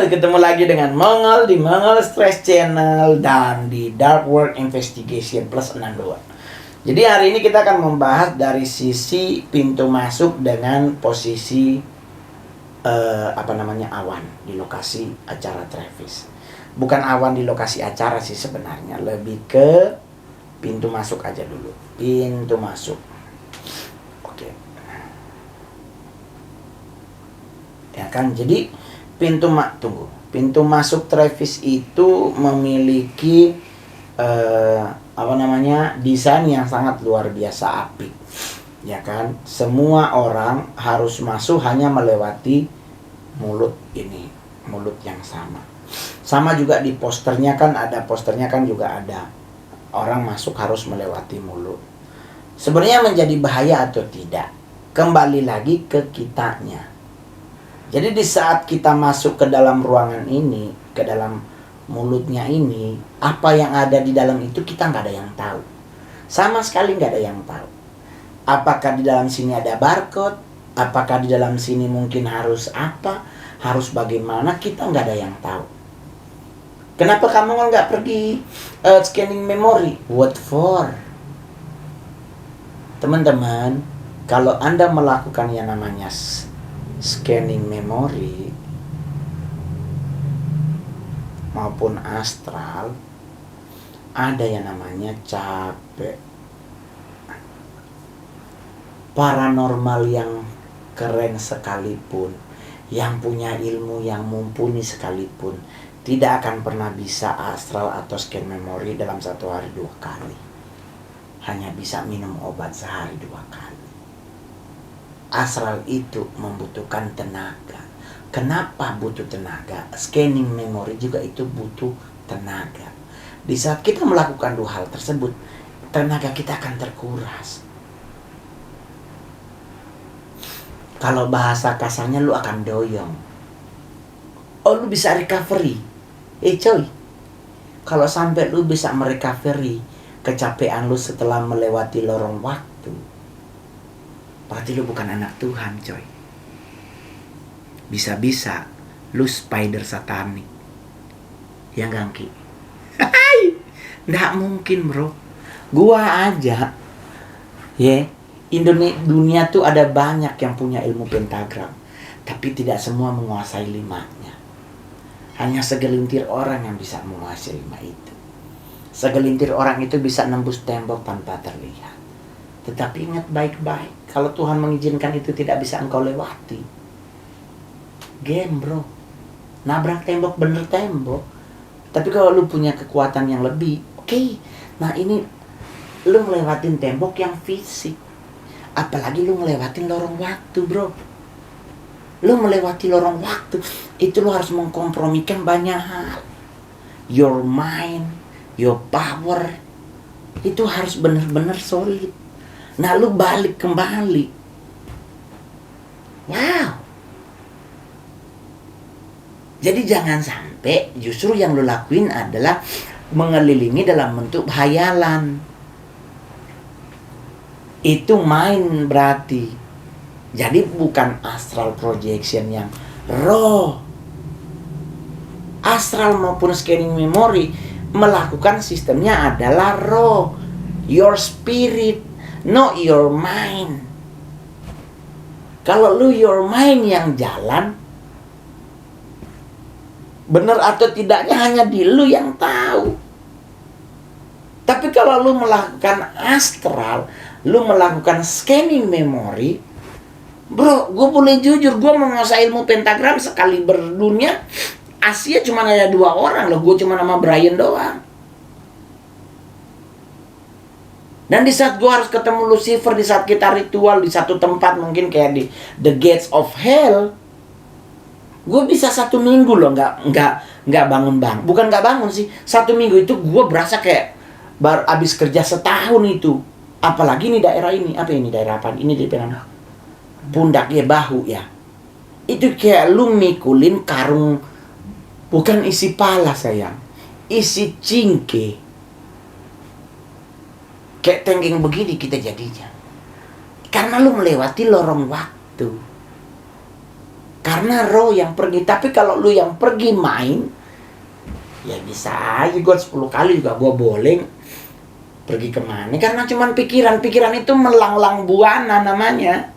ketemu lagi dengan Mongol di Mongol Stress Channel dan di Dark World Investigation plus 62. Jadi hari ini kita akan membahas dari sisi pintu masuk dengan posisi awan di lokasi acara Travis. Bukan awan di lokasi acara sih sebenarnya, lebih ke pintu masuk aja dulu. Pintu masuk. Oke. Ya kan, jadi pintu masuk Travis itu memiliki desain yang sangat luar biasa apik, ya kan. Semua orang harus masuk hanya melewati mulut yang sama juga di posternya kan juga ada orang masuk harus melewati mulut. Sebenarnya menjadi bahaya atau tidak kembali lagi ke kitanya. Jadi di saat kita masuk ke dalam ruangan ini, ke dalam mulutnya ini, apa yang ada di dalam itu kita nggak ada yang tahu. Sama sekali nggak ada yang tahu. Apakah di dalam sini ada barcode? Apakah di dalam sini mungkin harus apa? Harus bagaimana? Kita nggak ada yang tahu. Kenapa kamu nggak pergi scanning memory? What for? Teman-teman, kalau Anda melakukan yang namanya scanning memory maupun astral, ada yang namanya capek. Paranormal yang keren sekalipun, yang punya ilmu yang mumpuni sekalipun, tidak akan pernah bisa astral atau scan memory dalam 1 hari 2 kali. Hanya bisa minum obat sehari 2 kali. Astral itu membutuhkan tenaga. Kenapa butuh tenaga? Scanning memory juga itu butuh tenaga. Di saat kita melakukan 2 hal tersebut, tenaga kita akan terkuras. Kalau bahasa kasarnya lu akan doyong. Oh, lu bisa recovery. Coy, kalau sampai lu bisa merecovery kecapean lu setelah melewati lorong waktu, berarti lu bukan anak Tuhan, coy. Bisa-bisa lu spider satanik. Ya gak, Ki? Nggak mungkin, bro. Gua aja dunia tuh ada banyak yang punya ilmu pentagram, tapi tidak semua menguasai 5-nya. Hanya segelintir orang yang bisa menguasai 5 itu. Segelintir orang itu bisa nembus tembok tanpa terlihat. Tetapi ingat baik-baik, kalau Tuhan mengizinkan itu tidak bisa engkau lewati, game, bro. Nabrak tembok, bener tembok. Tapi kalau lu punya kekuatan yang lebih, oke. Nah ini, lu ngelewatin tembok yang fisik. Apalagi lu ngelewatin lorong waktu, bro. Lu melewati lorong waktu, itu lu harus mengkompromikan banyak hal. Your mind, your power, itu harus benar-benar solid. Nah, lu balik kembali. Wow. Jadi jangan sampai justru yang lu lakuin adalah mengelilingi dalam bentuk hayalan. Itu main berarti. Jadi bukan astral projection yang raw. Astral maupun scanning memory melakukan sistemnya adalah raw. Your spirit, not your mind. Kalau lu your mind yang jalan, benar atau tidaknya hanya di lu yang tahu. Tapi kalau lu melakukan astral, lu melakukan scanning memory, bro, gue boleh jujur, gue menguasai ilmu pentagram sekali berdunia. Asia cuma ada 2 orang loh, gue cuma sama Brian doang. Dan di saat gue harus ketemu Lucifer, di saat kita ritual di satu tempat, mungkin kayak di The Gates of Hell, gue bisa 1 minggu loh nggak bangun bang. Bukan nggak bangun sih, 1 minggu itu gue berasa kayak baru abis kerja setahun itu. Apalagi ini daerah ini, daerah apa? Ini di pundak ya, bahu ya. Itu kayak lu mikulin karung, bukan isi pala sayang, isi cingke. Kayak tenggeng begini kita jadinya. Karena lu melewati lorong waktu. Karena roh yang pergi. Tapi kalau lu yang pergi main, ya bisa aja gue 10 kali juga gue boleh pergi kemana. Karena cuman pikiran itu melanglang buana namanya.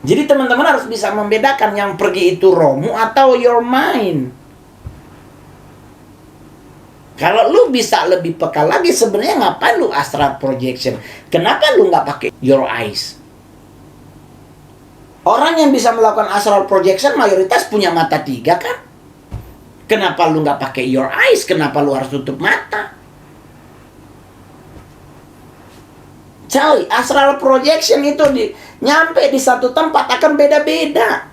Jadi teman-teman harus bisa membedakan yang pergi itu rohmu atau your mind. Kalau lu bisa lebih peka lagi, sebenarnya ngapain lu astral projection? Kenapa lu nggak pakai your eyes? Orang yang bisa melakukan astral projection mayoritas punya mata 3 kan? Kenapa lu nggak pakai your eyes? Kenapa lu harus tutup mata? Coy, astral projection itu nyampe di satu tempat akan beda-beda.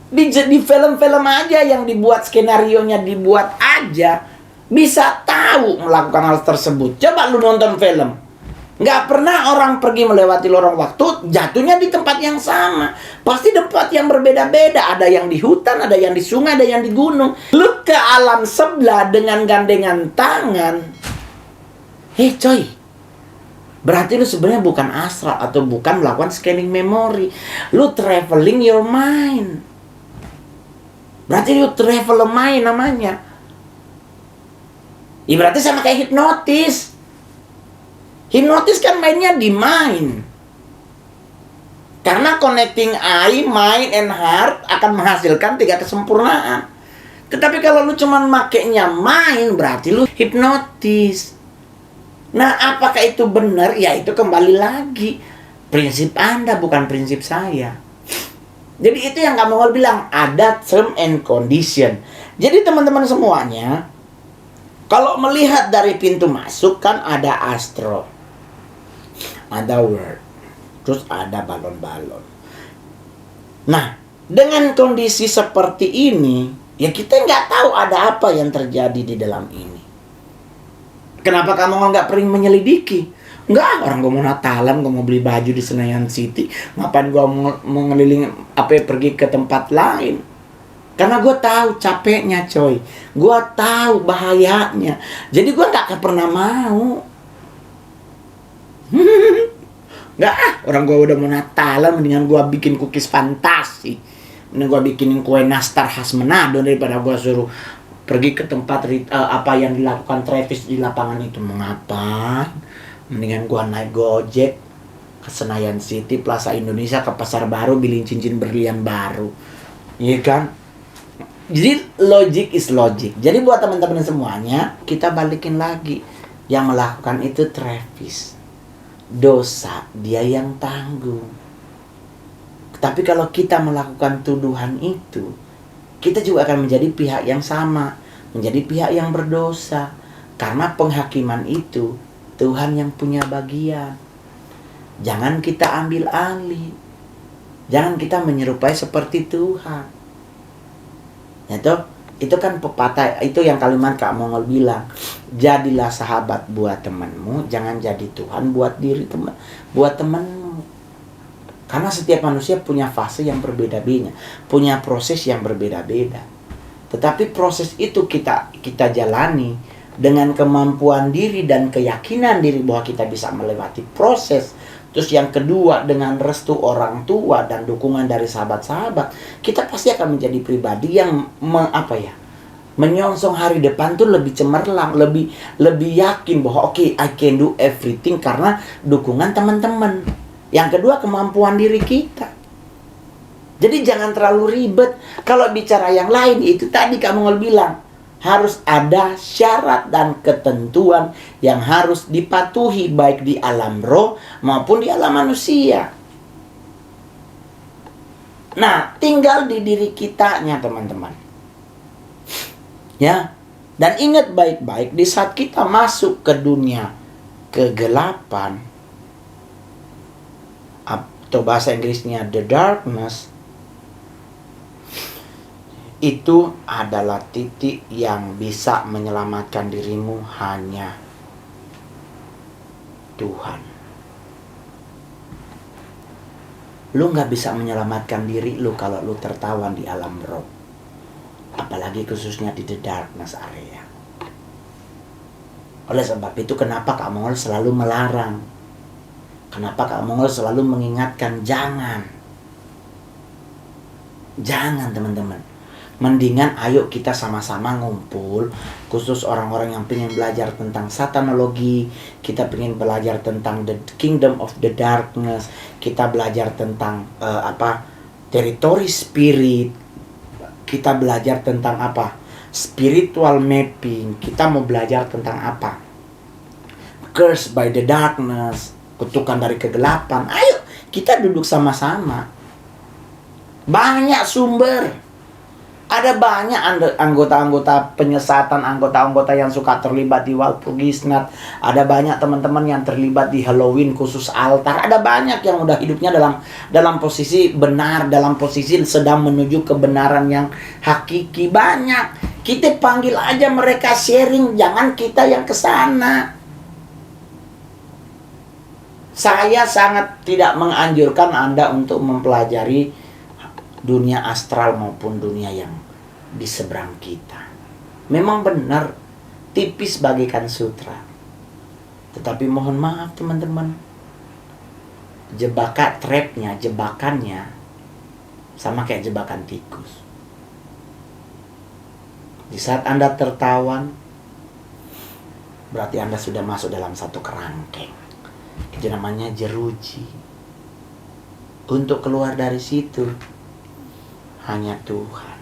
Di film-film aja yang dibuat, skenarionya dibuat aja, bisa tahu melakukan hal tersebut. Coba lu nonton film. Nggak pernah orang pergi melewati lorong waktu, jatuhnya di tempat yang sama. Pasti tempat yang berbeda-beda. Ada yang di hutan, ada yang di sungai, ada yang di gunung. Lu ke alam sebelah dengan gandengan tangan. Coy, berarti lu sebenarnya bukan astral atau bukan melakukan scanning memori. Lu traveling your mind. Berarti lu travel mind namanya. Berarti sama kayak hipnotis. Hipnotis kan mainnya di mind. Karena connecting eye, mind, and heart akan menghasilkan 3 kesempurnaan. Tetapi kalau lu cuman makainya mind, berarti lu hipnotis. Nah, apakah itu benar? Ya, itu kembali lagi. Prinsip Anda, bukan prinsip saya. Jadi itu yang kamu mau bilang, ada term and condition. Jadi teman-teman semuanya, kalau melihat dari pintu masuk kan ada astro, ada word, terus ada balon-balon. Nah, dengan kondisi seperti ini, ya kita nggak tahu ada apa yang terjadi di dalam ini. Kenapa kamu nggak pergi menyelidiki? Enggak, orang gue mau Natalan, gue mau beli baju di Senayan City. Ngapain gue mau ngeliling, pergi ke tempat lain? Karena gue tahu capeknya, coy. Gue tahu bahayanya. Jadi gue nggak pernah mau. Nggak, orang gue udah mau Natalan, mendingan gue bikin cookies fantasi. Mending gue bikinin kue nastar khas Manado daripada gue suruh pergi ke tempat apa yang dilakukan Travis di lapangan itu. Mengapa? Mendingan gua naik Gojek ke Senayan City, Plaza Indonesia, ke Pasar Baru, beli cincin berlian baru. Iya kan? Jadi logic is logic. Jadi buat teman-teman semuanya, kita balikin lagi. Yang melakukan itu Travis. Dosa dia yang tanggung. Tapi kalau kita melakukan tuduhan itu, kita juga akan menjadi pihak yang sama, menjadi pihak yang berdosa. Karena penghakiman itu Tuhan yang punya bagian. Jangan kita ambil alih. Jangan kita menyerupai seperti Tuhan. Itu kan pepatah, itu yang kalimat Kak Mongol bilang, jadilah sahabat buat temanmu, jangan jadi Tuhan buat temanmu. Karena setiap manusia punya fase yang berbeda-beda, punya proses yang berbeda-beda. Tetapi proses itu kita jalani dengan kemampuan diri dan keyakinan diri bahwa kita bisa melewati proses. Terus yang kedua, dengan restu orang tua dan dukungan dari sahabat-sahabat, kita pasti akan menjadi pribadi yang menyongsong hari depan tuh lebih cemerlang, lebih yakin bahwa oke, I can do everything karena dukungan teman-teman. Yang kedua, kemampuan diri kita. Jadi jangan terlalu ribet. Kalau bicara yang lain, itu tadi kamu bilang, harus ada syarat dan ketentuan yang harus dipatuhi baik di alam roh maupun di alam manusia. Nah, tinggal di diri kitanya, teman-teman. Ya. Dan ingat baik-baik, di saat kita masuk ke dunia kegelapan, atau bahasa Inggrisnya the darkness, itu adalah titik yang bisa menyelamatkan dirimu hanya Tuhan. Lu gak bisa menyelamatkan diri lu kalau lu tertawan di alam roh. Apalagi khususnya di the darkness area. Oleh sebab itu kenapa Kak Mongol selalu melarang. Kenapa Kak Mongol selalu mengingatkan jangan. Jangan teman-teman. Mendingan ayo kita sama-sama ngumpul, khusus orang-orang yang pengen belajar tentang satanologi, kita pengen belajar tentang the kingdom of the darkness, kita belajar tentang teritori spirit, kita belajar tentang spiritual mapping, kita mau belajar tentang curse by the darkness, kutukan dari kegelapan. Ayo kita duduk sama-sama. Banyak sumber. Ada banyak anggota-anggota penyesatan, anggota-anggota yang suka terlibat di Walpurgisnacht. Ada banyak teman-teman yang terlibat di Halloween khusus altar. Ada banyak yang udah hidupnya dalam posisi benar, dalam posisi sedang menuju kebenaran yang hakiki. Banyak. Kita panggil aja mereka sharing, jangan kita yang kesana. Saya sangat tidak menganjurkan Anda untuk mempelajari dunia astral maupun dunia yang di seberang kita. Memang benar, tipis bagaikan sutra. Tetapi mohon maaf teman-teman, jebakannya sama kayak jebakan tikus. Di saat Anda tertawan, berarti Anda sudah masuk dalam satu kerangkeng. Itu namanya jeruji. Untuk keluar dari situ hanya Tuhan.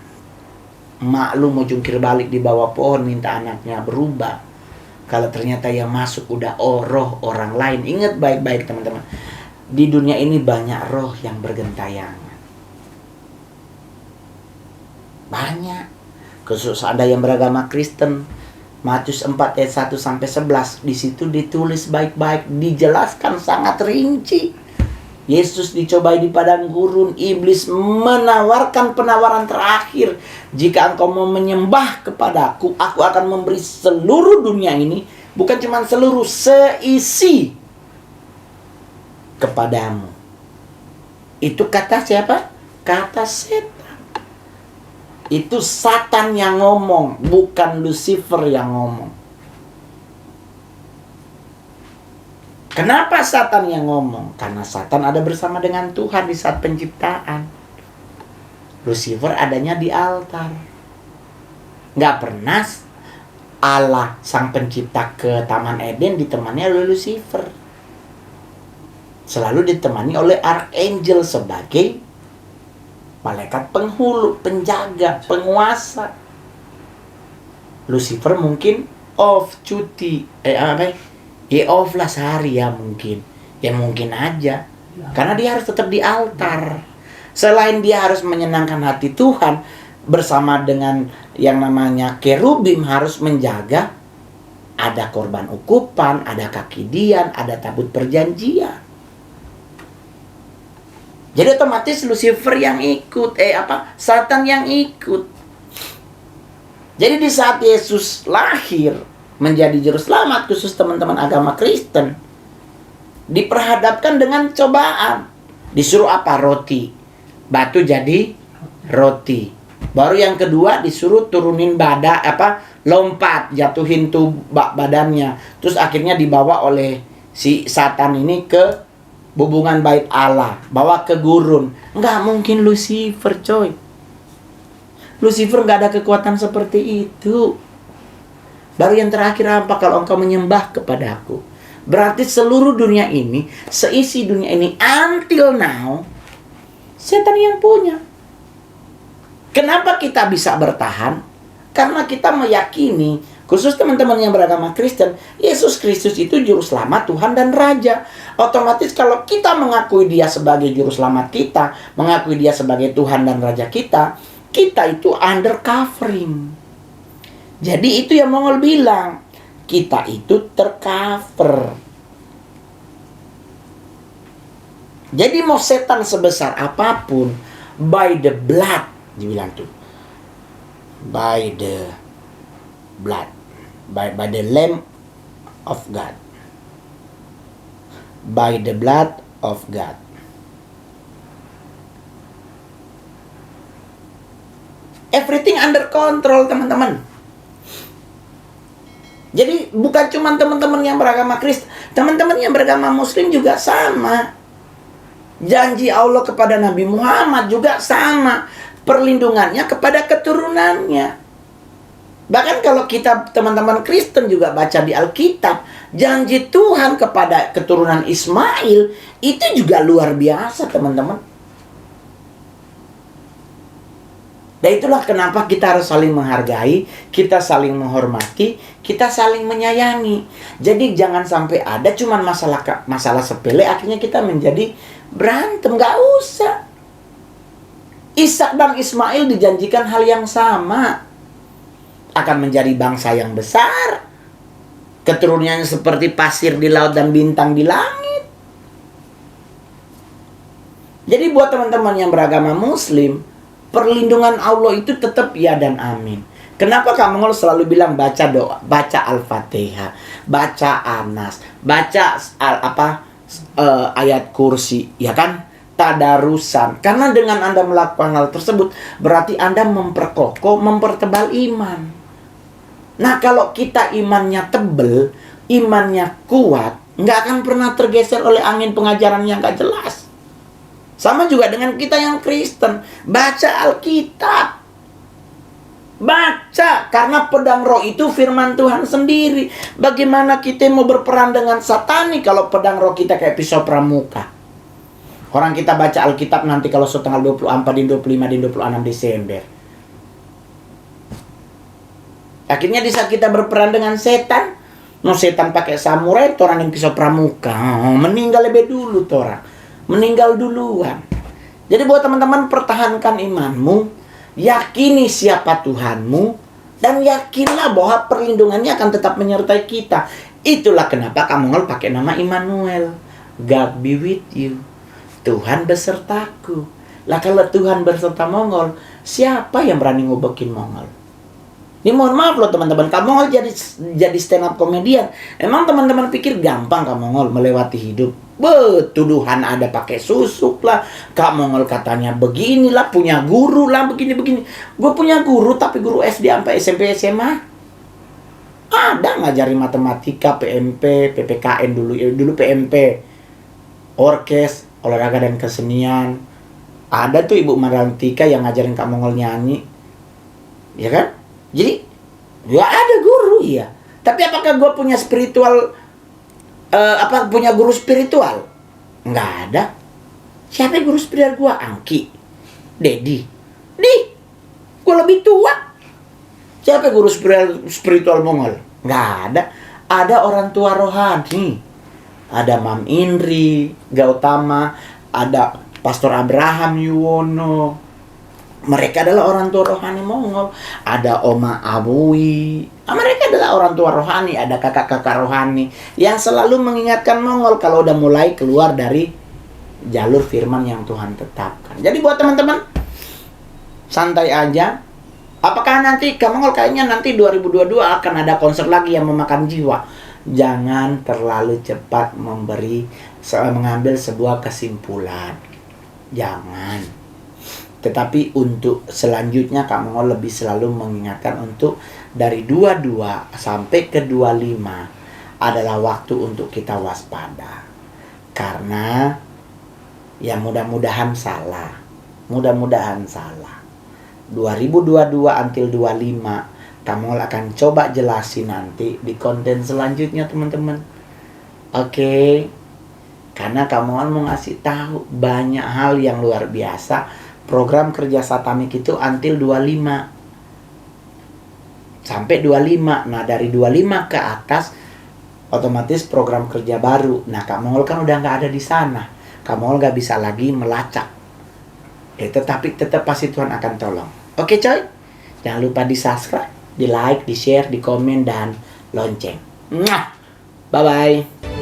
Mak lu mau jungkir balik di bawah pohon minta anaknya berubah, kalau ternyata yang masuk udah roh orang lain. Ingat baik-baik teman-teman, di dunia ini banyak roh yang bergentayangan. Banyak. Khusus ada yang beragama Kristen, Matius 4 ayat 1 sampai 11, di situ ditulis baik-baik, dijelaskan sangat rinci. Yesus dicobai di padang gurun, iblis menawarkan penawaran terakhir. Jika engkau mau menyembah kepadaku, aku akan memberi seluruh dunia ini, bukan cuma seluruh, seisi kepadamu. Itu kata siapa? Kata setan. Itu Satan yang ngomong, bukan Lucifer yang ngomong. Kenapa Satan yang ngomong? Karena Satan ada bersama dengan Tuhan di saat penciptaan. Lucifer adanya di altar. Nggak pernah Allah sang pencipta ke Taman Eden ditemani oleh Lucifer. Selalu ditemani oleh Archangel sebagai malaikat penghulu, penjaga, penguasa. Lucifer mungkin off cuti. Off lah sehari ya mungkin. Ya mungkin aja. Karena dia harus tetap di altar. Selain dia harus menyenangkan hati Tuhan, bersama dengan yang namanya kerubim harus menjaga. Ada korban ukupan, ada kaki dian, ada tabut perjanjian. Jadi otomatis Lucifer yang ikut. Satan yang ikut. Jadi di saat Yesus lahir menjadi juru selamat, khusus teman-teman agama Kristen, diperhadapkan dengan cobaan. Disuruh roti. Batu jadi roti. Baru yang kedua disuruh turunin lompat, jatuhin tuh badannya. Terus akhirnya dibawa oleh si Satan ini ke hubungan bait Allah, bawa ke gurun. Nggak mungkin Lucifer, coy. Lucifer nggak ada kekuatan seperti itu. Baru yang terakhir apa? Kalau engkau menyembah kepadaku. Berarti seluruh dunia ini, seisi dunia ini, until now, setan yang punya. Kenapa kita bisa bertahan? Karena kita meyakini, khusus teman-teman yang beragama Kristen, Yesus Kristus itu juru selamat Tuhan dan Raja. Otomatis kalau kita mengakui dia sebagai juru selamat kita, mengakui dia sebagai Tuhan dan Raja kita, kita itu under covering. Jadi itu yang Mongol bilang, kita itu tercover. Jadi mau setan sebesar apapun, by the blood, dibilang tuh, by the blood, by the Lamb of God, by the blood of God. Everything under control, teman-teman. Jadi bukan cuma teman-teman yang beragama Kristen, teman-teman yang beragama Muslim juga sama. Janji Allah kepada Nabi Muhammad juga sama. perlindungannya kepada keturunannya. Bahkan kalau kita teman-teman Kristen juga baca di Alkitab, janji Tuhan kepada keturunan Ismail itu juga luar biasa, teman-teman. Dan itulah kenapa kita harus saling menghargai, kita saling menghormati, kita saling menyayangi. Jadi jangan sampai ada cuman masalah sepele akhirnya kita menjadi berantem. Gak usah. Ishak dan Ismail dijanjikan hal yang sama. Akan menjadi bangsa yang besar. Keturunannya seperti pasir di laut dan bintang di langit. Jadi buat teman-teman yang beragama Muslim, perlindungan Allah itu tetap ya dan amin. Kenapa Kak Mongol selalu bilang baca doa, baca Al-Fatihah, baca Anas, baca ayat kursi, ya kan? Tadarusan. Karena dengan Anda melakukan hal tersebut, berarti Anda memperkokoh, mempertebal iman. Nah, kalau kita imannya tebel, imannya kuat, nggak akan pernah tergeser oleh angin pengajaran yang nggak jelas. Sama juga dengan kita yang Kristen. Baca Alkitab. Baca. Karena pedang roh itu firman Tuhan sendiri. Bagaimana kita mau berperang dengan satani kalau pedang roh kita kayak pisau pramuka? Orang kita baca Alkitab nanti kalau tanggal 24, 25, 26 Desember. Akhirnya di saat kita berperang dengan setan, setan pakai samurai, orang yang pisau pramuka. Meninggal lebih dulu orang. Meninggal duluan. Jadi buat teman-teman, pertahankan imanmu, yakini siapa Tuhanmu, dan yakinlah bahwa perlindungannya akan tetap menyertai kita. Itulah kenapa kamu pakai nama Immanuel. God be with you. Tuhan besertaku. Lah kalau Tuhan beserta Mongol, siapa yang berani ngobekin Mongol? Ini mohon maaf loh teman-teman, Kak Mongol jadi stand up comedian. Emang teman-teman pikir gampang Kak Mongol melewati hidup? Tuduhan ada pakai susuk lah. Kak Mongol katanya beginilah, punya guru lah, begini-begini. Gue punya guru, tapi guru SD sampai SMP SMA. Ada ngajari matematika, PMP, PPKN dulu PMP. Orkes, olahraga dan kesenian. Ada tuh Ibu Marantika yang ngajarin Kak Mongol nyanyi. Ya kan? Jadi, gak ada guru ya. Tapi apakah gue punya spiritual, punya guru spiritual? Nggak ada. Siapa guru spiritual gue? Angki, Dedi. Gue lebih tua. Siapa guru spiritual Mongol? Nggak ada. Ada orang tua rohani. Ada Mam Indri Gautama, ada Pastor Abraham Yuwono. Mereka adalah orang tua rohani Mongol. Ada Oma Abui. Mereka adalah orang tua rohani. Ada kakak-kakak rohani yang selalu mengingatkan Mongol kalau udah mulai keluar dari jalur firman yang Tuhan tetapkan. Jadi buat teman-teman, santai aja. Apakah nanti Mongol kayaknya nanti 2022 akan ada konser lagi yang memakan jiwa? Jangan terlalu cepat mengambil sebuah kesimpulan. Jangan. Tetapi untuk selanjutnya Kak Mongol lebih selalu mengingatkan untuk dari 22 sampai ke 25 adalah waktu untuk kita waspada. Karena ya mudah-mudahan salah. Mudah-mudahan salah. 2022 until 25 Kak Mongol akan coba jelasin nanti di konten selanjutnya teman-teman. Oke. Karena Kak Mongol mau ngasih tahu banyak hal yang luar biasa. Program kerja satanik itu until 25. Sampai 25. Nah, dari 25 ke atas otomatis program kerja baru. Nah, Kak Mongol kan udah nggak ada di sana. Kak Mongol nggak bisa lagi melacak. Tetapi tetap pasti Tuhan akan tolong. Oke coy? Jangan lupa di subscribe, di like, di share, di komen, dan lonceng. Bye-bye.